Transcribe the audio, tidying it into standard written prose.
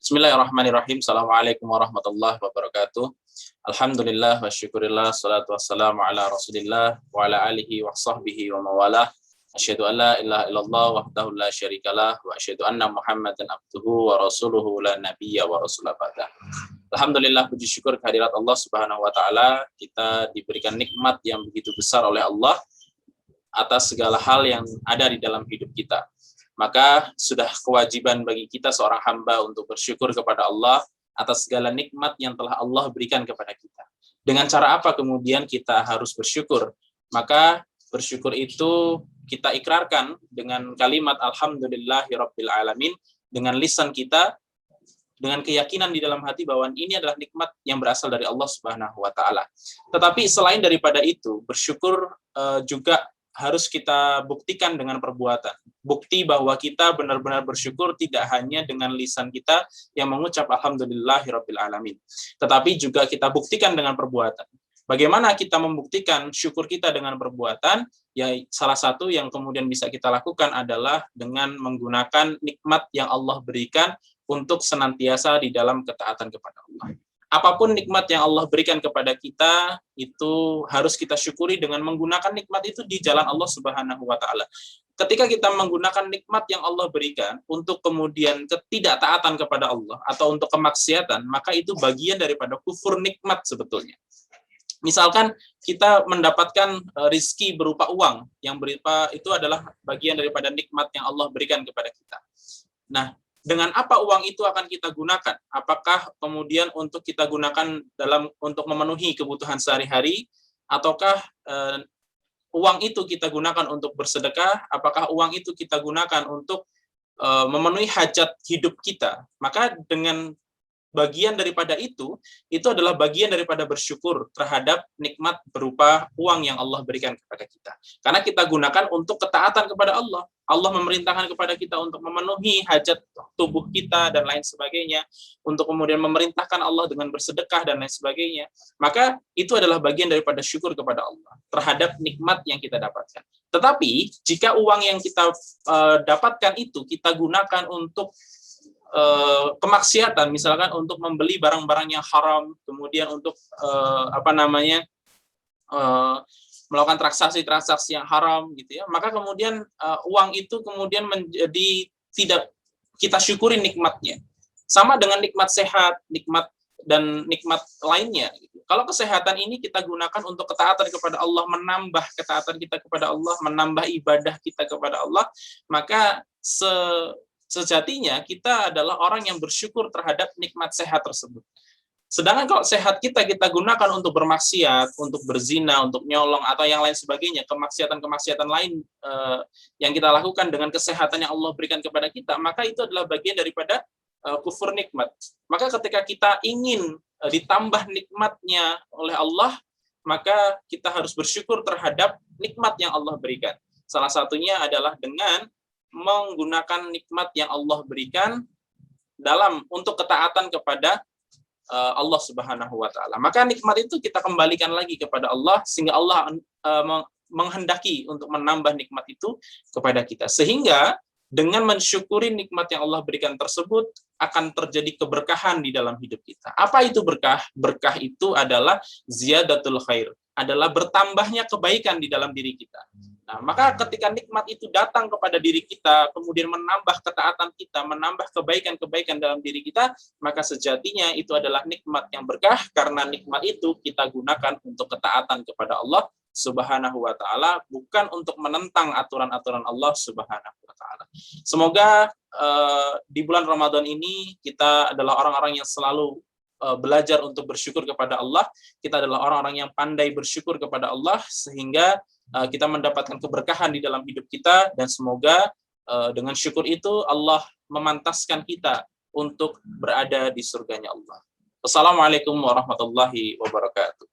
Bismillahirrahmanirrahim. Assalamualaikum warahmatullahi wabarakatuh. Alhamdulillah wa syukurillah, salatu wassalamu ala rasulillah wa ala alihi wa sahbihi wa mawalah. Asyhadu an la ilaha illallah wahdahu la syarikalah wa asyhadu anna Muhammadan abduhu wa rasuluhu la nabiyya wa rasulah ba'dah. Alhamdulillah, puji syukur kehadirat Allah Subhanahu wa taala, kita diberikan nikmat yang begitu besar oleh Allah atas segala hal yang ada di dalam hidup kita. Maka sudah kewajiban bagi kita seorang hamba untuk bersyukur kepada Allah atas segala nikmat yang telah Allah berikan kepada kita. Dengan cara apa kemudian kita harus bersyukur? Maka bersyukur itu kita ikrarkan dengan kalimat alhamdulillahirabbil alamin, dengan lisan kita, dengan keyakinan di dalam hati bahwa ini adalah nikmat yang berasal dari Allah Subhanahu wa taala. Tetapi selain daripada itu, bersyukur juga harus kita buktikan dengan perbuatan. Bukti bahwa kita benar-benar bersyukur tidak hanya dengan lisan kita yang mengucap alhamdulillahirabbil alamin, tetapi juga kita buktikan dengan perbuatan. Bagaimana kita membuktikan syukur kita dengan perbuatan? Ya, salah satu yang kemudian bisa kita lakukan adalah dengan menggunakan nikmat yang Allah berikan untuk senantiasa di dalam ketaatan kepada Allah. Apapun nikmat yang Allah berikan kepada kita, itu harus kita syukuri dengan menggunakan nikmat itu di jalan Allah Subhanahu wa taala. Ketika kita menggunakan nikmat yang Allah berikan untuk kemudian ketidaktaatan kepada Allah atau untuk kemaksiatan, maka itu bagian daripada kufur nikmat sebetulnya. Misalkan kita mendapatkan rizki berupa uang, yang berupa itu adalah bagian daripada nikmat yang Allah berikan kepada kita. Nah, dengan apa uang itu akan kita gunakan? Apakah kemudian untuk kita gunakan untuk memenuhi kebutuhan sehari-hari, ataukah uang itu kita gunakan untuk bersedekah? Apakah uang itu kita gunakan untuk memenuhi hajat hidup kita? Maka dengan bagian daripada itu adalah bagian daripada bersyukur terhadap nikmat berupa uang yang Allah berikan kepada kita. Karena kita gunakan untuk ketaatan kepada Allah. Allah memerintahkan kepada kita untuk memenuhi hajat tubuh kita dan lain sebagainya, untuk kemudian memerintahkan Allah dengan bersedekah dan lain sebagainya. Maka itu adalah bagian daripada syukur kepada Allah terhadap nikmat yang kita dapatkan. Tetapi jika uang yang kita dapatkan itu kita gunakan untuk kemaksiatan, misalkan untuk membeli barang-barang yang haram, kemudian untuk melakukan transaksi-transaksi yang haram gitu ya, maka kemudian uang itu kemudian menjadi tidak kita syukuri nikmatnya. Sama dengan nikmat sehat, nikmat lainnya gitu. Kalau kesehatan ini kita gunakan untuk ketaatan kepada Allah, menambah ketaatan kita kepada Allah, menambah ibadah kita kepada Allah, maka sejatinya kita adalah orang yang bersyukur terhadap nikmat sehat tersebut. Sedangkan kalau sehat kita gunakan untuk bermaksiat, untuk berzina, untuk nyolong, atau yang lain sebagainya, kemaksiatan-kemaksiatan lain yang kita lakukan dengan kesehatan yang Allah berikan kepada kita, maka itu adalah bagian daripada kufur nikmat. Maka ketika kita ingin ditambah nikmatnya oleh Allah, maka kita harus bersyukur terhadap nikmat yang Allah berikan. Salah satunya adalah dengan menggunakan nikmat yang Allah berikan untuk ketaatan kepada Allah Subhanahu wa taala. Maka nikmat itu kita kembalikan lagi kepada Allah, sehingga Allah menghendaki untuk menambah nikmat itu kepada kita. Sehingga dengan mensyukuri nikmat yang Allah berikan tersebut akan terjadi keberkahan di dalam hidup kita. Apa itu berkah? Berkah itu adalah ziyadatul khair, adalah bertambahnya kebaikan di dalam diri kita. Nah, maka ketika nikmat itu datang kepada diri kita, kemudian menambah ketaatan kita, menambah kebaikan-kebaikan dalam diri kita, maka sejatinya itu adalah nikmat yang berkah, karena nikmat itu kita gunakan untuk ketaatan kepada Allah Subhanahu wa taala, bukan untuk menentang aturan-aturan Allah Subhanahu wa taala. Semoga di bulan Ramadan ini kita adalah orang-orang yang selalu belajar untuk bersyukur kepada Allah. Kita adalah orang-orang yang pandai bersyukur kepada Allah, sehingga kita mendapatkan keberkahan di dalam hidup kita, dan semoga dengan syukur itu Allah memantaskan kita untuk berada di surganya Allah. Wassalamualaikum warahmatullahi wabarakatuh.